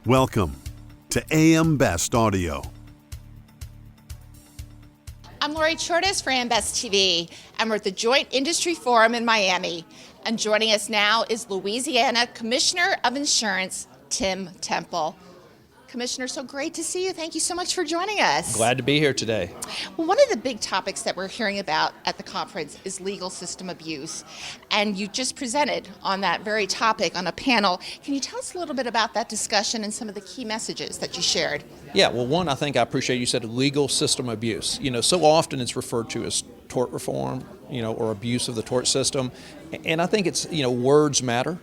Welcome to AM Best Audio. I'm Lori Chortis for AM Best TV, and we're at the Joint Industry Forum in Miami. And joining us now is Louisiana Commissioner of Insurance, Tim Temple. Commissioner, so great to see you. Thank you so much for joining us. Glad to be here today. Well, one of the big topics that we're hearing about at the conference is legal system abuse. And you just presented on that very topic on a panel. Can you tell us a little bit about that discussion and some of the key messages that you shared? Yeah, well, one, I think I appreciate you said legal system abuse. You know, so often it's referred to as tort reform, or abuse of the tort system. And I think it's, words matter.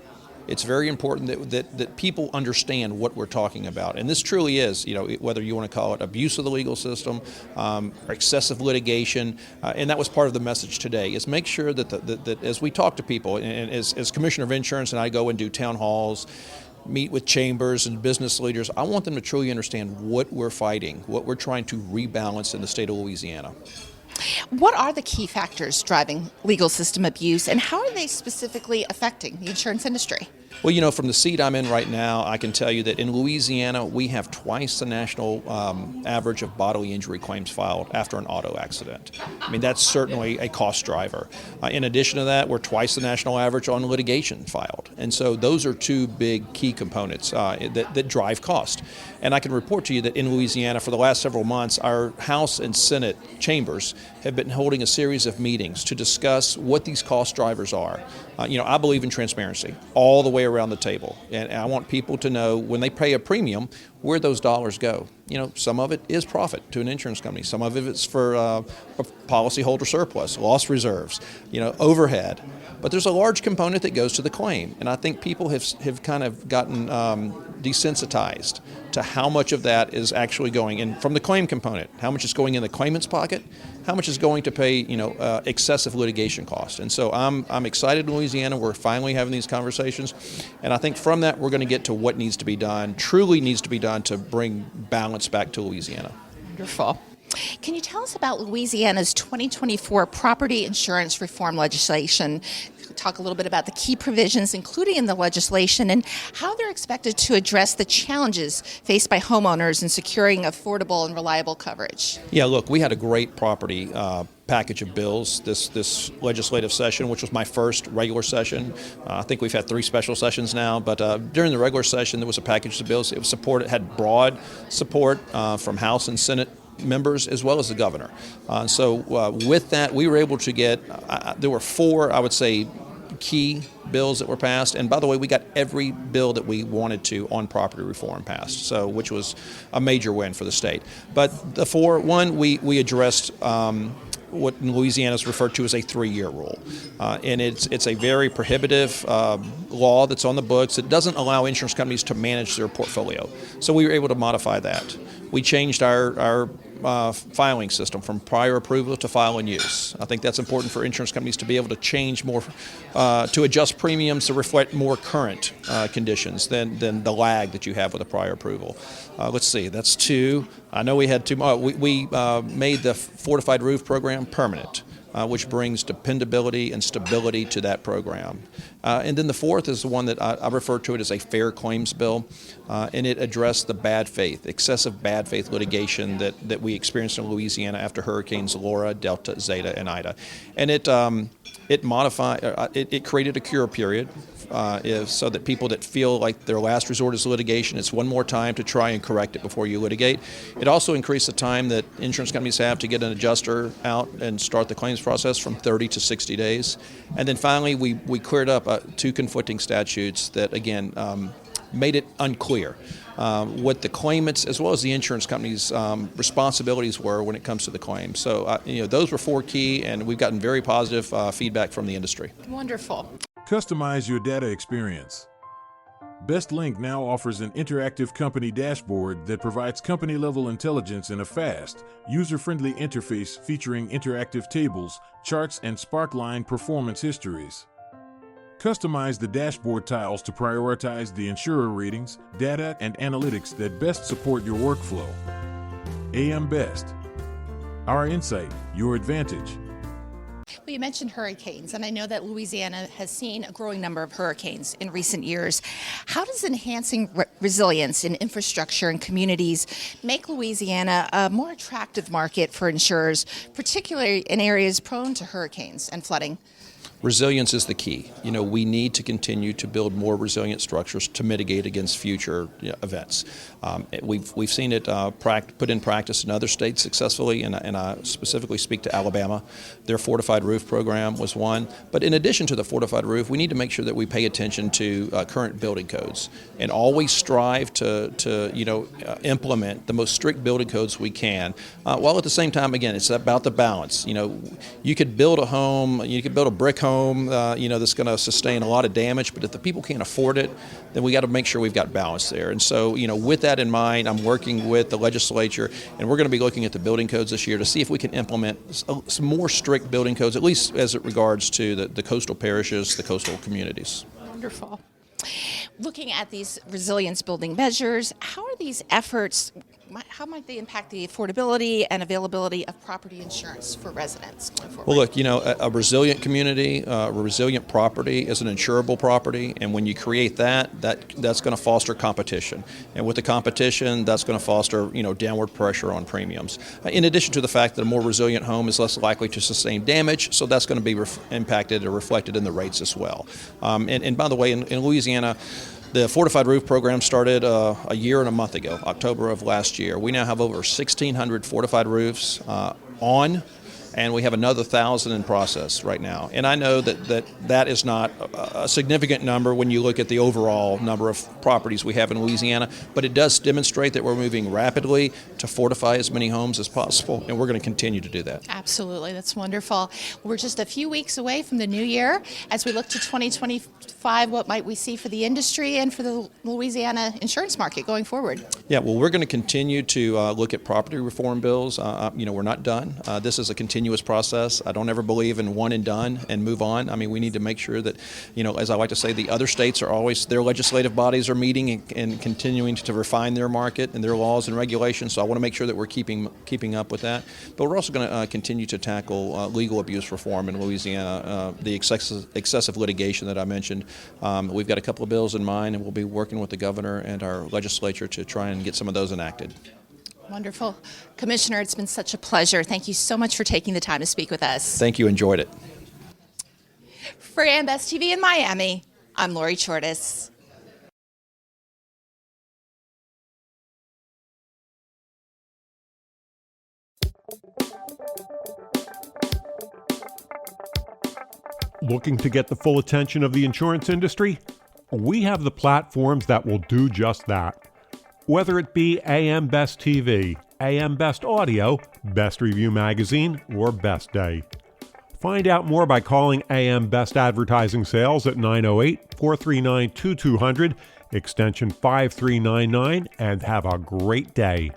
It's very important that people understand what we're talking about. And this truly is, whether you want to call it abuse of the legal system, or excessive litigation, and that was part of the message today, is make sure that as we talk to people, and as Commissioner of Insurance and I go and do town halls, meet with chambers and business leaders, I want them to truly understand what we're fighting, what we're trying to rebalance in the state of Louisiana. What are the key factors driving legal system abuse, and how are they specifically affecting the insurance industry? Well, from the seat I'm in right now, I can tell you that in Louisiana, we have twice the national average of bodily injury claims filed after an auto accident. I mean, that's certainly a cost driver. In addition to that, we're twice the national average on litigation filed. And so those are two big key components that drive cost. And I can report to you that in Louisiana, for the last several months, our House and Senate chambers have been holding a series of meetings to discuss what these cost drivers are. I believe in transparency all the way around the table. And I want people to know when they pay a premium, where those dollars go. Some of it is profit to an insurance company. Some of it is for policyholder surplus, loss reserves, overhead. But there's a large component that goes to the claim. And I think people have kind of gotten desensitized to how much of that is actually going in from the claim component, how much is going in the claimant's pocket, how much is going to pay, excessive litigation costs. And so I'm excited in Louisiana. We're finally having these conversations. And I think from that, we're going to get to what needs to be done, truly needs to be done to bring balance back to Louisiana. Wonderful. Can you tell us about Louisiana's 2024 property insurance reform legislation? Talk a little bit about the key provisions, including in the legislation, and how they're expected to address the challenges faced by homeowners in securing affordable and reliable coverage. Yeah, look, we had a great property package of bills this legislative session, which was my first regular session. I think we've had 3 special sessions now, but during the regular session, there was a package of bills. It was supported, had broad support from House and Senate members as well as the governor. So with that, we were able to get, there were 4, I would say, key bills that were passed. And by the way, we got every bill that we wanted to on property reform passed, so which was a major win for the state. But the 4, one, we addressed what in Louisiana is referred to as a 3-year rule. And it's a very prohibitive law that's on the books. It doesn't allow insurance companies to manage their portfolio. So we were able to modify that. We changed our filing system from prior approval to file and use. I think that's important for insurance companies to be able to change more, to adjust premiums to reflect more current conditions than the lag that you have with a prior approval. Let's see, that's 2. I know we had 2 more. We made the fortified roof program permanent, which brings dependability and stability to that program. And then the 4th is the one that I refer to it as a fair claims bill, and it addressed the excessive bad faith litigation that we experienced in Louisiana after Hurricanes Laura, Delta, Zeta, and Ida. And it created a cure period so that people that feel like their last resort is litigation, it's one more time to try and correct it before you litigate. It also increased the time that insurance companies have to get an adjuster out and start the claims process from 30 to 60 days. And then finally, we cleared up 2 conflicting statutes that, again, made it unclear what the claimants as well as the insurance companies' responsibilities were when it comes to the claim. So, those were 4 key, and we've gotten very positive feedback from the industry. Wonderful. Customize your data experience. BestLink now offers an interactive company dashboard that provides company-level intelligence in a fast, user-friendly interface featuring interactive tables, charts, and Sparkline performance histories. Customize the dashboard tiles to prioritize the insurer ratings, data, and analytics that best support your workflow. AM Best. Our insight, your advantage. Well, you mentioned hurricanes, and I know that Louisiana has seen a growing number of hurricanes in recent years. How does enhancing resilience in infrastructure and communities make Louisiana a more attractive market for insurers, particularly in areas prone to hurricanes and flooding? Resilience is the key. We need to continue to build more resilient structures to mitigate against future events. We've seen it put in practice in other states successfully, and I specifically speak to Alabama. Their fortified roof program was one. But in addition to the fortified roof, we need to make sure that we pay attention to current building codes and always strive to implement the most strict building codes we can. While at the same time, again, it's about the balance. You could build a home, you could build a brick home, that's going to sustain a lot of damage. But if the people can't afford it, then we got to make sure we've got balance there. And so, with that in mind, I'm working with the legislature, and we're going to be looking at the building codes this year to see if we can implement some more strict building codes, at least as it regards to the coastal parishes, the coastal communities. Wonderful. Looking at these resilience building measures, how are these efforts, how might they impact the affordability and availability of property insurance for residents going forward? Well, look, a resilient community, a resilient property is an insurable property, and when you create that's going to foster competition. And with the competition, that's going to foster, downward pressure on premiums. In addition to the fact that a more resilient home is less likely to sustain damage, so that's going to be impacted or reflected in the rates as well. And by the way, in Louisiana, the fortified roof program started a year and a month ago, October of last year. We now have over 1,600 fortified roofs on, and we have another 1,000 in process right now. And I know that is not a significant number when you look at the overall number of properties we have in Louisiana, but it does demonstrate that we're moving rapidly to fortify as many homes as possible, and we're going to continue to do that. Absolutely. That's wonderful. We're just a few weeks away from the new year. As we look to 2025, what might we see for the industry and for the Louisiana insurance market going forward? Yeah, well, we're going to continue to look at property reform bills. We're not done. This is a continuous process. I don't ever believe in one and done and move on. I mean, we need to make sure that, as I like to say, the other states are always, their legislative bodies are meeting and continuing to refine their market and their laws and regulations. So I want to make sure that we're keeping up with that. But we're also going to continue to tackle legal abuse reform in Louisiana, the excessive litigation that I mentioned. We've got a couple of bills in mind, and we'll be working with the governor and our legislature to try and get some of those enacted. Wonderful. Commissioner, it's been such a pleasure. Thank you so much for taking the time to speak with us. Thank you. Enjoyed it. For AMBest TV in Miami, I'm Lori Chortis. Looking to get the full attention of the insurance industry? We have the platforms that will do just that. Whether it be AM Best TV, AM Best Audio, Best Review Magazine, or Best Day. Find out more by calling AM Best Advertising Sales at 908-439-2200, extension 5399, and have a great day.